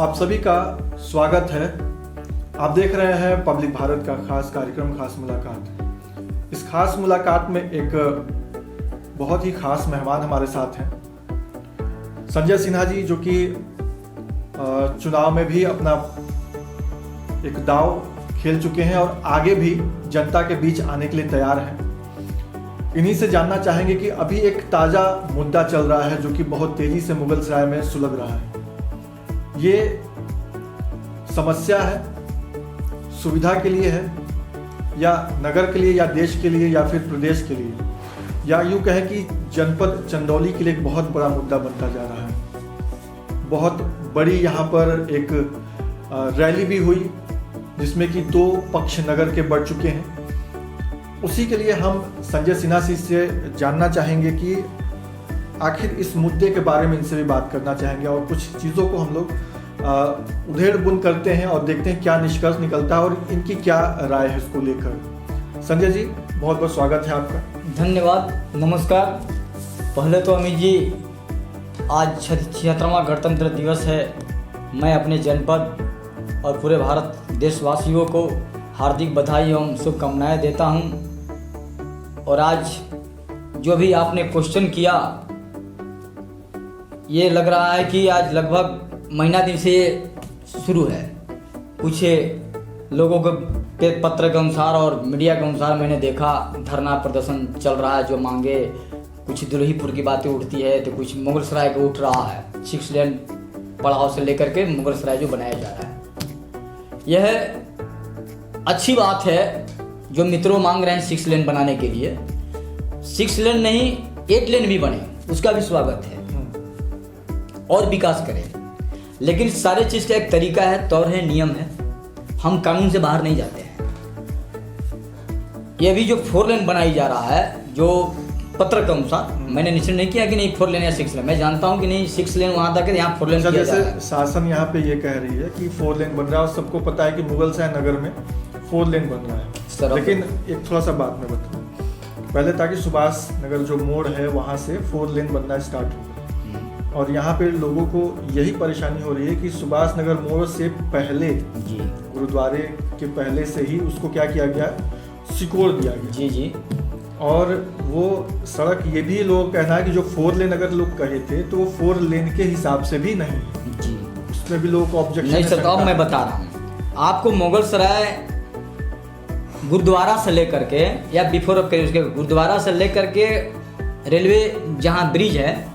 आप सभी का स्वागत है। आप देख रहे हैं पब्लिक भारत का खास कार्यक्रम खास मुलाकात। इस खास मुलाकात में एक बहुत ही खास मेहमान हमारे साथ हैं, संजय सिन्हा जी, जो कि चुनाव में भी अपना एक दांव खेल चुके हैं और आगे भी जनता के बीच आने के लिए तैयार हैं। इन्हीं से जानना चाहेंगे कि अभी एक ताज़ा मुद्दा चल रहा है जो कि बहुत तेज़ी से मुगलसराय में सुलग रहा है। ये समस्या है, सुविधा के लिए है, या नगर के लिए, या देश के लिए, या फिर प्रदेश के लिए, या यूँ कहें कि जनपद चंदौली के लिए एक बहुत बड़ा मुद्दा बनता जा रहा है। बहुत बड़ी यहाँ पर एक रैली भी हुई जिसमें कि 2 पक्ष नगर के बढ़ चुके हैं। उसी के लिए हम संजय सिन्हा जी से जानना चाहेंगे कि आखिर इस मुद्दे के बारे में इनसे भी बात करना चाहेंगे और कुछ चीज़ों को हम लोग उधेड़ बुन करते हैं और देखते हैं क्या निष्कर्ष निकलता है और इनकी क्या राय है इसको लेकर। संजय जी, बहुत बहुत स्वागत है आपका। धन्यवाद, नमस्कार। पहले तो अमित जी, आज 76वां गणतंत्र दिवस है। मैं अपने जनपद और पूरे भारत देशवासियों को हार्दिक बधाई एवं शुभकामनाएं देता हूं। और आज जो भी आपने क्वेश्चन किया, ये लग रहा है कि आज लगभग महीना दिन से ये शुरू है। कुछ लोगों के पत्र के अनुसार और मीडिया के अनुसार मैंने देखा धरना प्रदर्शन चल रहा है, जो मांगे कुछ दुल्हीपुर की बातें उठती है तो कुछ मुगलसराय का उठ रहा है। 6 लेन पड़ाव से लेकर के मुगलसराय जो बनाया जा रहा है, यह अच्छी बात है। जो मित्रों मांग रहे हैं 6 लेन बनाने के लिए, 6 लेन नहीं 8 लेन भी बने, उसका भी स्वागत है और विकास करें। लेकिन सारे चीज़ का एक तरीका है, तौर है, नियम है। हम कानून से बाहर नहीं जाते हैं। ये भी जो 4 लेन बनाई जा रहा है, जो पत्र के अनुसार, मैंने निश्चय नहीं किया कि नहीं 4 लेन या 6 लेन। मैं जानता हूँ कि नहीं 6 लेन वहाँ तक है, यहाँ 4 लेन किया जा रहा है। शासन यहाँ पे ये कह रही है कि 4 लेन बन रहा है और सबको पता है कि मुगलसराय नगर में 4 लेन बन रहा है। लेकिन एक थोड़ा सा बात मैं बताऊँ पहले, ताकि सुभाष नगर जो मोड़ है वहाँ से 4 लेन बनना स्टार्ट हो। और यहाँ पे लोगों को यही परेशानी हो रही है कि सुभाष नगर मोड़ से पहले जी, गुरुद्वारे के पहले से ही उसको क्या किया गया, सिकोड़ दिया गया। जी जी। और वो सड़क, ये भी लोगों का कहना है कि जो 4 लेन अगर लोग कहे थे तो वो 4 लेन के हिसाब से भी नहीं जी, उसमें भी लोगों को ऑब्जेक्शन नहीं सर। अब मैं बता रहा हूँ आपको, मुगलसराय गुरुद्वारा से लेकर के, या बिफोर उसके गुरुद्वारा से लेकर के रेलवे जहाँ ब्रिज है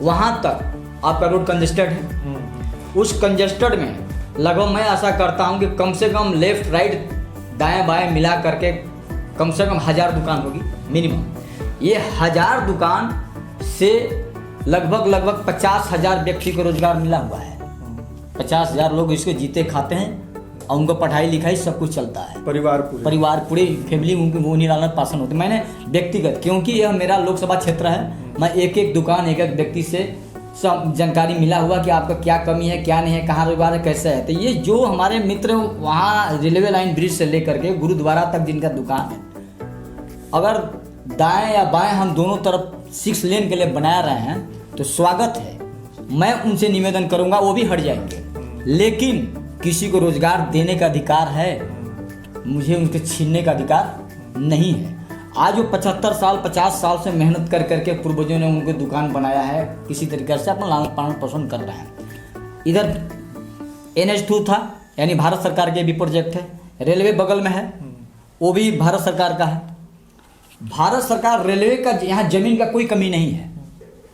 वहाँ तक आपका रोड कंजेस्टेड है। उस कंजेस्टेड में लगभग मैं ऐसा करता हूँ कि कम से कम लेफ्ट राइट दाएं बाएं मिला करके कम से कम 1000 दुकान होगी मिनिमम। ये 1000 दुकान से लगभग 50,000 व्यक्ति को रोजगार मिला हुआ है। 50,000 लोग इसको जीते खाते हैं और उनको पढ़ाई लिखाई सब कुछ चलता है। परिवार पूरी फैमिली उनकी वो लालन पालन होती है। मैंने व्यक्तिगत, क्योंकि यह मेरा लोकसभा क्षेत्र है, मैं एक दुकान एक व्यक्ति से सब जानकारी मिला हुआ कि आपका क्या कमी है, क्या नहीं है, कहाँ रोजगार है, कैसे है। तो ये जो हमारे मित्र वहाँ रेलवे लाइन ब्रिज से लेकर के गुरुद्वारा तक जिनका दुकान है, अगर दाएं या बाएं हम दोनों तरफ 6 लेन के लिए बना रहे हैं तो स्वागत है। मैं उनसे निवेदन करूंगा, वो भी हट जाएंगे। लेकिन किसी को रोजगार देने का अधिकार है, मुझे उनके छीनने का अधिकार नहीं है। आज वो 75 साल 50 साल से मेहनत कर करके पूर्वजों ने उनको दुकान बनाया है, किसी तरीके से अपना लालन पालन पोषण कर रहे हैं। इधर NH2 था, यानी भारत सरकार के भी प्रोजेक्ट है। रेलवे बगल में है, वो भी भारत सरकार का है। भारत सरकार रेलवे का यहाँ जमीन का कोई कमी नहीं है,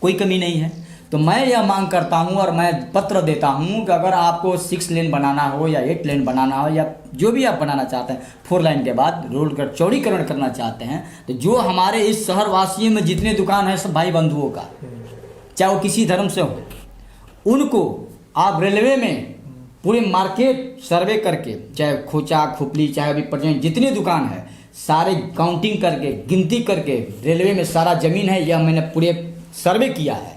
कोई कमी नहीं है। तो मैं यह मांग करता हूँ और मैं पत्र देता हूँ कि अगर आपको 6 लेन बनाना हो या 8 लेन बनाना हो, या जो भी आप बनाना चाहते हैं, 4 लाइन के बाद रोड का चौड़ीकरण करना चाहते हैं, तो जो हमारे इस शहर वासियों में जितने दुकान हैं सब भाई बंधुओं का, चाहे वो किसी धर्म से हो, उनको आप रेलवे में पूरे मार्केट सर्वे करके, चाहे खोचा खोपली, चाहे अभी प्रेजेंट जितनी दुकान है, सारे काउंटिंग करके गिनती करके रेलवे में सारा ज़मीन है, यह मैंने पूरे सर्वे किया है।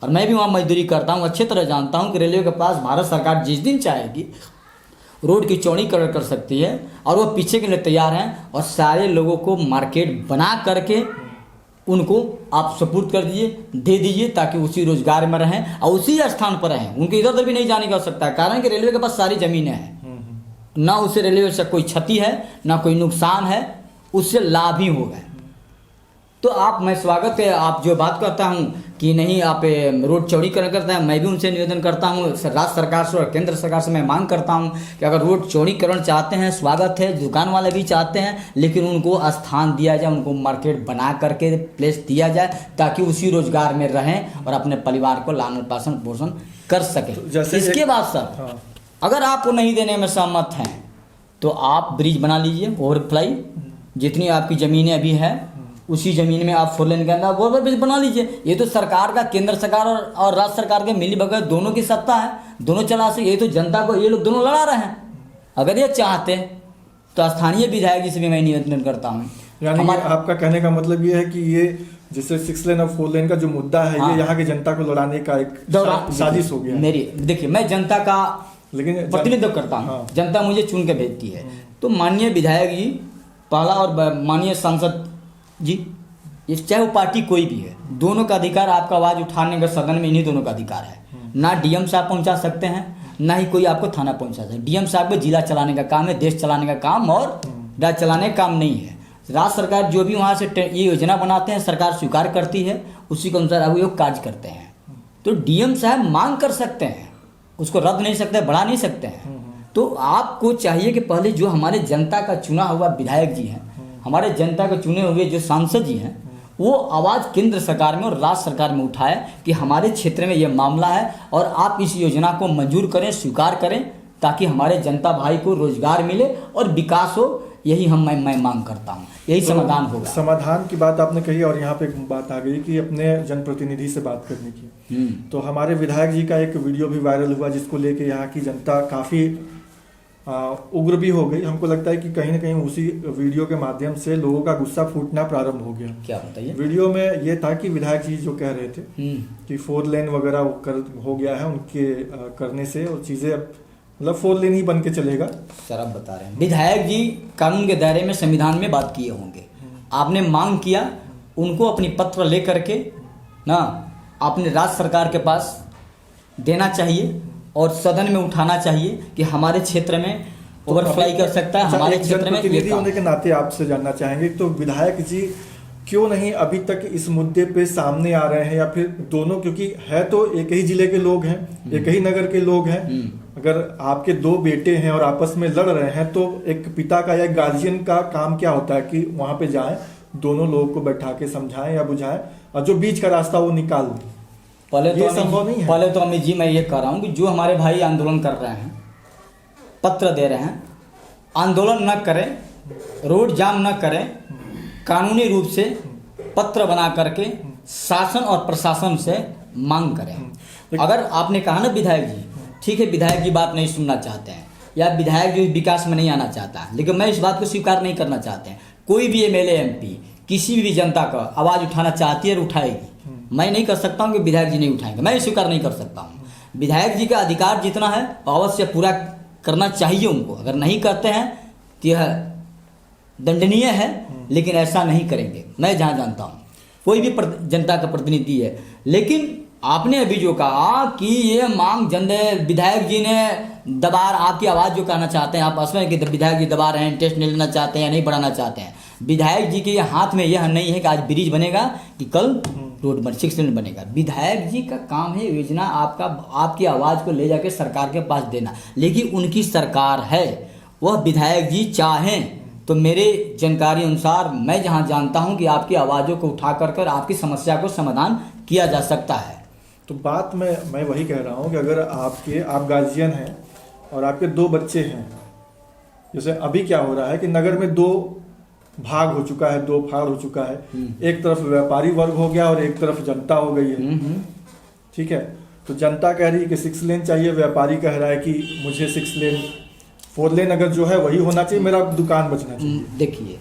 और मैं भी वहाँ मजदूरी करता हूँ, अच्छी तरह जानता हूँ कि रेलवे के पास भारत सरकार जिस दिन चाहेगी रोड की चौड़ीकरण कर सकती है, और वो पीछे के लिए तैयार हैं। और सारे लोगों को मार्केट बना करके उनको आप सपोर्ट कर दीजिए, दे दीजिए, ताकि उसी रोजगार में रहें और उसी स्थान पर रहें। उनके इधर उधर भी नहीं जाने की आवश्यकता है, कारण कि रेलवे के पास सारी जमीनें हैं, ना उससे रेलवे से कोई क्षति है ना कोई नुकसान है, उससे लाभ ही होगा। तो मैं स्वागत है, आप जो बात करता हूँ कि नहीं आप रोड चौड़ीकरण करते हैं, मैं भी उनसे निवेदन करता हूँ, राज्य सरकार से और केंद्र सरकार से मैं मांग करता हूँ कि अगर रोड चौड़ीकरण चाहते हैं, स्वागत है, दुकान वाले भी चाहते हैं, लेकिन उनको स्थान दिया जाए, उनको मार्केट बना करके प्लेस दिया जाए, ताकि उसी रोजगार में रहें और अपने परिवार को लालन पालन पोषण कर सकें। तो इसके बाद सर, अगर आपको नहीं देने में सहमत हैं तो आप ब्रिज बना लीजिए, ओवरफ्लाई, जितनी आपकी ज़मीनें अभी है उसी ज़मीन में आप 4 लेन के अंदर ओवर ब्रिज बना लीजिए। ये तो सरकार का, केंद्र सरकार और राज्य सरकार के मिली भगत दोनों की सत्ता है, दोनों चला से, ये तो जनता को ये लोग दोनों लड़ा रहे हैं। अगर ये चाहते तो स्थानीय विधायक जी से भी मैं निवेदन करता हूँ। यानी कि आपका कहने का मतलब ये है कि ये जैसे 6 लेन और 4 लेन का जो मुद्दा है, ये यहाँ की जनता को लड़ाने का एक साजिश हो गया। मेरी देखिए, मैं जनता का लेकिन प्रतिनिधित्व करता हूँ, जनता मुझे चुन के भेजती है। तो माननीय विधायक जी पहला और माननीय सांसद जी, ये चाहे वो पार्टी कोई भी है, दोनों का अधिकार, आपका आवाज़ उठाने का सदन में इन्हीं दोनों का अधिकार है। ना डीएम साहब पहुंचा सकते हैं, ना ही कोई आपको थाना पहुंचा सकता है। डीएम साहब को जिला चलाने का काम है, देश चलाने का काम, और राज्य चलाने का काम नहीं है। राज्य सरकार जो भी वहाँ से ये योजना बनाते हैं, सरकार स्वीकार करती है, उसी के अनुसार वो कार्य करते हैं। तो डीएम साहब मांग कर सकते हैं, उसको रद्द नहीं सकते, बढ़ा नहीं सकते हैं। तो आपको चाहिए कि पहले जो हमारे जनता का चुना हुआ विधायक जी हैं, हमारे जनता के चुने हुए जो सांसद जी हैं, वो आवाज़ केंद्र सरकार में और राज्य सरकार में उठाए कि हमारे क्षेत्र में ये मामला है और आप इस योजना को मंजूर करें, स्वीकार करें, ताकि हमारे जनता भाई को रोजगार मिले और विकास हो। यही मैं मांग करता हूँ, यही समाधान होगा। समाधान की बात आपने कही, और यहाँ पे एक बात आ गई कि अपने जनप्रतिनिधि से बात करने की। तो हमारे विधायक जी का एक वीडियो भी वायरल हुआ, जिसको लेके यहाँ की जनता काफ़ी उग्र भी हो गई। हमको लगता है कि कहीं ना कहीं उसी वीडियो के माध्यम से लोगों का गुस्सा फूटना प्रारंभ हो गया। क्या बताइए? वीडियो में ये था कि विधायक जी जो कह रहे थे कि 4 लेन वगैरह हो गया है उनके करने से, और चीज़ें अब मतलब 4 लेन ही बन के चलेगा। सर आप बता रहे हैं, विधायक जी कानून के दायरे में, संविधान में बात किए होंगे। आपने मांग किया, उनको अपनी पत्र ले करके ना अपने राज्य सरकार के पास देना चाहिए और सदन में उठाना चाहिए कि हमारे क्षेत्र में ओवरफ्लाई कर सकता है, हमारे क्षेत्र में। प्रतिनिधि होने के नाते आपसे जानना चाहेंगे, तो विधायक जी क्यों नहीं अभी तक इस मुद्दे पे सामने आ रहे हैं, या फिर दोनों, क्योंकि है तो एक ही जिले के लोग हैं, एक ही नगर के लोग हैं। अगर आपके 2 बेटे हैं और आपस में लड़ रहे हैं, तो एक पिता का या गार्जियन का काम क्या होता है कि वहां पे जाएं, दोनों लोगों को बैठा के समझाएं या बुझाएं, और जो बीच का रास्ता वो निकाल दें। पहले तो अमित जी मैं ये कह रहा हूँ कि जो हमारे भाई आंदोलन कर रहे हैं, पत्र दे रहे हैं, आंदोलन न करें, रोड जाम न करें, कानूनी रूप से पत्र बना करके शासन और प्रशासन से मांग करें। अगर आपने कहा ना विधायक जी, ठीक है, विधायक जी बात नहीं सुनना चाहते हैं या विधायक जी विकास में नहीं आना चाहता है, लेकिन मैं इस बात को स्वीकार नहीं करना चाहते हैं। कोई भी एमएलए एमपी किसी भी जनता का आवाज़ उठाना चाहती है और उठाएगी। मैं नहीं कर सकता हूँ कि विधायक जी नहीं उठाएंगे, मैं स्वीकार नहीं कर सकता हूँ। विधायक जी का अधिकार जितना है अवश्य पूरा करना चाहिए उनको। अगर नहीं करते हैं तो यह दंडनीय है, लेकिन ऐसा नहीं करेंगे। मैं जहाँ जानता हूँ कोई भी जनता का प्रतिनिधि है, लेकिन आपने अभी जो कहा कि ये मांग विधायक जी ने दबा, आपकी आवाज़ जो कहना चाहते हैं आप असमय कि विधायक जी दबा रहे हैं, इंटरेस्ट नहीं लेना चाहते हैं या नहीं बढ़ाना चाहते हैं। विधायक जी के हाथ में यह नहीं है कि आज ब्रिज बनेगा कि कल रोड 6 लेन बनेगा। विधायक जी का काम है योजना आपकी आवाज़ को ले जाके सरकार के पास देना, लेकिन उनकी सरकार है। वह विधायक जी चाहें तो मेरे जानकारी अनुसार मैं जहां जानता हूं कि आपकी आवाज़ों को उठा कर आपकी समस्या को समाधान किया जा सकता है। तो बात मैं वही कह रहा हूं कि अगर आप गार्जियन हैं और आपके 2 बच्चे हैं, जैसे अभी क्या हो रहा है कि नगर में 2 भाग हो चुका है, 2 फाड़ हो चुका है। एक तरफ व्यापारी वर्ग हो गया और एक तरफ जनता हो गई है। ठीक है, तो जनता कह रही है कि 6 लेन चाहिए, व्यापारी कह रहा है कि मुझे 6 लेन 4 लेन अगर जो है वही होना चाहिए, मेरा दुकान बचना चाहिए। देखिए,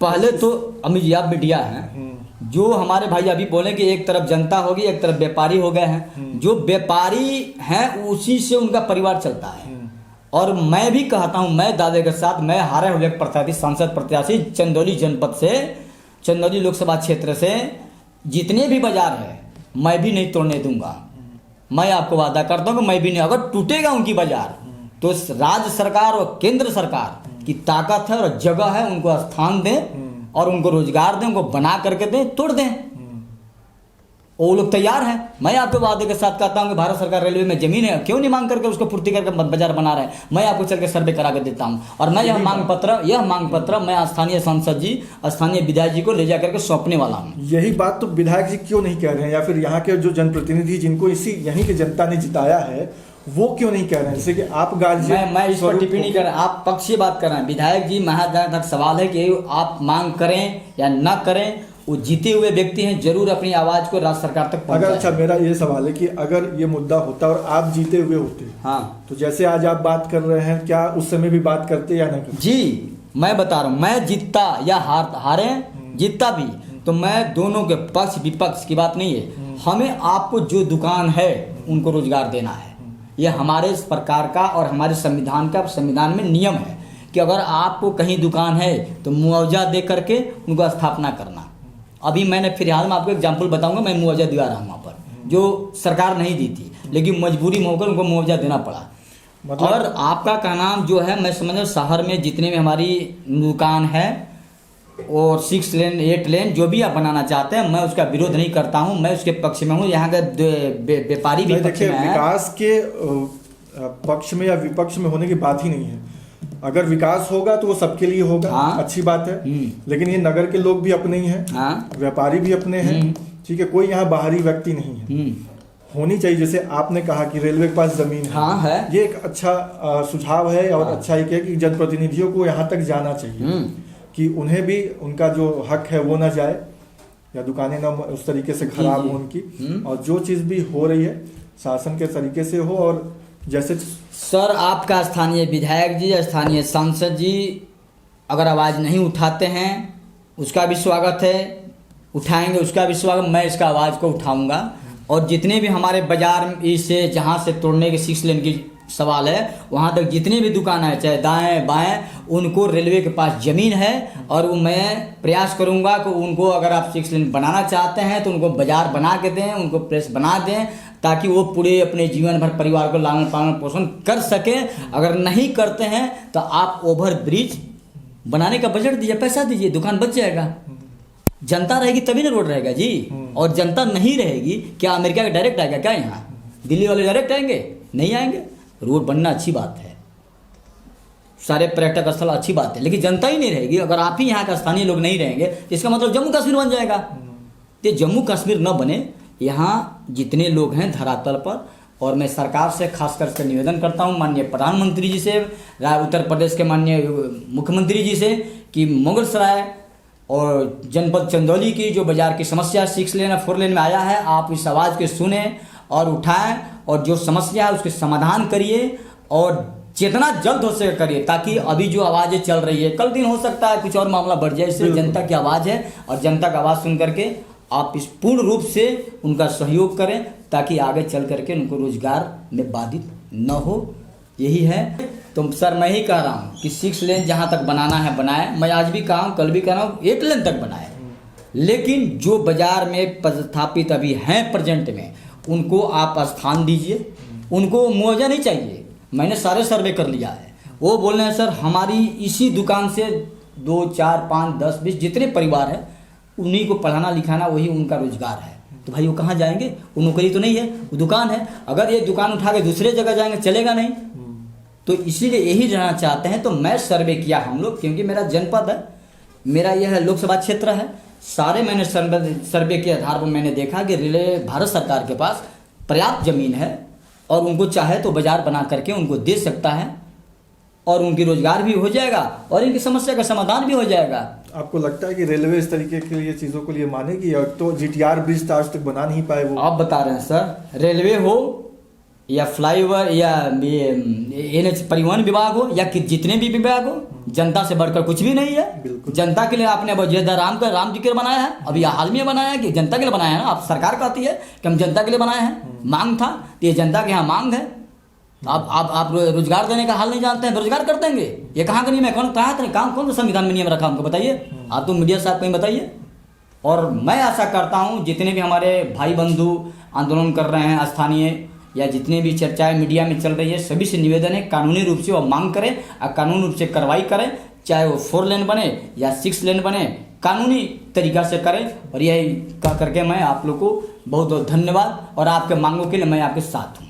पहले तो अमित जी आप मीडिया हैं, जो हमारे भाई अभी बोले कि एक तरफ जनता होगी, एक तरफ व्यापारी हो गए हैं। जो व्यापारी हैं उसी से उनका परिवार चलता है। और मैं भी कहता हूं, मैं दावे के साथ, मैं हारे हुए प्रत्याशी, सांसद प्रत्याशी चंदौली जनपद से, चंदौली लोकसभा क्षेत्र से जितने भी बाजार है मैं भी नहीं तोड़ने दूंगा। मैं आपको वादा करता हूँ कि मैं भी नहीं, अगर टूटेगा उनकी बाजार तो राज्य सरकार और केंद्र सरकार की ताकत है और जगह है, उनको स्थान दें और उनको रोजगार दें, उनको बना करके दें, तोड़ दें। वो लोग तैयार हैं। मैं आपके वादे के साथ कहता हूं कि भारत सरकार रेलवे में जमीन है, क्यों नहीं मांग करके उसको पूर्ति करके बाजार बना रहे हैं। मैं आपको चल के सर्वे करा के देता हूं और मैं यह मांग पत्र मैं स्थानीय सांसद जी, स्थानीय विधायक जी को ले जा करके सौंपने वाला हूं। यही बात तो विधायक जी क्यों नहीं कह रहे हैं, या फिर यहाँ के जो जनप्रतिनिधि जिनको यहीं की जनता ने जिताया है वो क्यों नहीं कह रहे हैं? जैसे कि आप गार्जियन, मैं इस पर टिप्पणी कर, आप पक्षीय बात कर रहे हैं। विधायक जी, महाराज तक सवाल है कि आप मांग करें या ना करें, वो जीते हुए व्यक्ति हैं, जरूर अपनी आवाज को राज्य सरकार तक पहुंचाएं। अगर अच्छा, मेरा ये सवाल है कि अगर ये मुद्दा होता और आप जीते हुए होते, हाँ, तो जैसे आज आप बात कर रहे हैं, क्या उस समय भी बात करते या ना करते? जी मैं बता रहा हूँ, मैं जीतता या हारे जीतता भी तो मैं दोनों के पक्ष विपक्ष की बात नहीं है। हमें आपको जो दुकान है उनको रोजगार देना है, ये हमारे इस प्रकार का और हमारे संविधान में नियम है कि अगर आपको कहीं दुकान है तो मुआवजा दे करके उनको स्थापना करना। अभी मैंने फिलहाल में आपको एग्जाम्पल बताऊंगा, मैं मुआवजा दिला रहा हूँ वहाँ पर, जो सरकार नहीं दी थी, लेकिन मजबूरी में होकर उनको मुआवजा देना पड़ा। मतलब और आपका का नाम जो है, मैं समझ शहर में जितने भी हमारी दुकान है और 6 लेन 8 लेन जो भी आप बनाना चाहते हैं, मैं उसका विरोध नहीं करता हूं, मैं उसके पक्ष में हूं। यहाँ के व्यापारी भी पक्ष में है। विकास के पक्ष में या विपक्ष में होने की बात ही नहीं है। अगर विकास होगा तो वो सबके लिए होगा, हाँ? अच्छी बात है। लेकिन ये नगर के लोग भी अपने ही हैं, हाँ? व्यापारी भी अपने हैं, ठीक है, कोई यहाँ बाहरी व्यक्ति नहीं है। होनी चाहिए, जैसे आपने कहा कि रेलवे के पास जमीन है, हाँ है। ये एक अच्छा सुझाव है और अच्छा ही है कि जनप्रतिनिधियों को यहाँ तक जाना चाहिए कि उन्हें भी उनका जो हक है वो ना जाए या दुकानें ना उस तरीके से खराब हो उनकी, और जो चीज भी हो रही है शासन के तरीके से हो। और जैसे सर, आपका स्थानीय विधायक जी, स्थानीय सांसद जी अगर आवाज नहीं उठाते हैं उसका भी स्वागत है, उठाएंगे उसका भी स्वागत, मैं इसका आवाज को उठाऊंगा। और जितने भी हमारे बाजार इसे जहाँ से तोड़ने के 6 लेन की सवाल है, वहाँ तक जितने भी दुकान है चाहे दाएं बाएं, उनको रेलवे के पास जमीन है और वो मैं प्रयास करूंगा कि उनको, अगर आप 6 लेन बनाना चाहते हैं तो उनको बाजार बना के दें, उनको प्रेस बना दें, ताकि वो पूरे अपने जीवन भर परिवार को लालन पालन पोषण कर सके। अगर नहीं करते हैं तो आप ओवर ब्रिज बनाने का बजट दीजिए, पैसा दीजिए, दुकान बच जाएगा। जनता रहेगी तभी ना रोड रहेगा जी। और जनता नहीं रहेगी, क्या अमेरिका का डायरेक्ट आएगा क्या? यहाँ दिल्ली वाले डायरेक्ट आएंगे? नहीं आएंगे। रोड बनना अच्छी बात है, सारे पर्यटक स्थल अच्छी बात है, लेकिन जनता ही नहीं रहेगी। अगर आप ही यहाँ का स्थानीय लोग नहीं रहेंगे, इसका मतलब जम्मू कश्मीर बन जाएगा। तो जम्मू कश्मीर न बने, यहाँ जितने लोग हैं धरातल पर, और मैं सरकार से खास करके निवेदन करता हूँ, माननीय प्रधानमंत्री जी से, उत्तर प्रदेश के माननीय मुख्यमंत्री जी से, कि मुगलसराय और जनपद चंदौली की जो बाजार की समस्या 6 लेन और 4 लेन में आया है, आप इस आवाज़ को सुने और उठाएं और जो समस्या है उसके समाधान करिए और जितना जल्द हो सके करिए, ताकि अभी जो आवाज़ें चल रही है, कल दिन हो सकता है कुछ और मामला बढ़ जाए। इसलिए जनता की आवाज़ है और जनता का आवाज़ सुन करके आप इस पूर्ण रूप से उनका सहयोग करें, ताकि आगे चल करके उनको रोजगार में बाधित न हो। यही है। तो सर, मैं ही कह रहा हूँ कि 6 लेन जहाँ तक बनाना है बनाए। मैं आज भी कहा हूँ, कल भी कह रहा हूँ, 8 लेन तक बनाए। लेकिन जो बाजार में स्थापित अभी हैं प्रेजेंट में, उनको आप स्थान दीजिए, उनको मुआवजा नहीं चाहिए। मैंने सारे सर्वे कर लिया है, वो बोल रहे हैं सर हमारी इसी दुकान से 2, 4, 5, 10, 20 जितने परिवार है उन्हीं को पढ़ाना लिखाना वही उनका रोजगार है। तो भाई वो कहाँ जाएंगे? वो नौकरी तो नहीं है, वो दुकान है। अगर ये दुकान उठा के दूसरे जगह जाएंगे चलेगा नहीं। तो इसीलिए यही जाना चाहते हैं। तो मैं सर्वे किया हम लोग, क्योंकि मेरा जनपद है, मेरा यह लोकसभा क्षेत्र है, सारे मैंने सर्वे के आधार पर मैंने देखा कि भारत सरकार के पास पर्याप्त जमीन है और उनको चाहे तो बाजार बना करके उनको दे सकता है और उनकी रोजगार भी हो जाएगा और इनकी समस्या का समाधान भी हो जाएगा। आपको लगता है कि रेलवे इस तरीके के लिए चीजों के लिए मानेगी? और तो GTR ब्रिज आज तक बना नहीं पाए वो। आप बता रहे हैं सर, रेलवे हो या फ्लाईओवर या NH परिवहन विभाग हो या कि जितने भी विभाग हो, जनता से बढ़कर कुछ भी नहीं है। जनता के लिए आपने राम जी के लिए बनाया है, अभी हाल में बनाया है कि जनता के लिए बनाया है ना। आप सरकार कहती है कि हम जनता के लिए बनाए हैं, मांग था तो ये जनता के यहाँ मांग है। आप रोजगार देने का हाल नहीं जानते हैं, रोजगार कर देंगे। ये कहाँ का नियम है? कौन कहा था काम? कौन सा संविधान में नियम रखा हमको बताइए? आप तो मीडिया साहब कहीं बताइए। और मैं आशा करता हूँ जितने भी हमारे भाई बंधु आंदोलन कर रहे हैं स्थानीय या जितने भी चर्चाएं मीडिया में चल रही है, सभी से निवेदन है कानूनी रूप से वो मांग करें और कानूनी रूप से कार्रवाई करें, चाहे वो 4 लेन बने या 6 लेन बने, कानूनी तरीका से करें। और यही कह करके मैं आप लोग को बहुत बहुत धन्यवाद, और आपके मांगों के लिए मैं आपके साथ हूँ।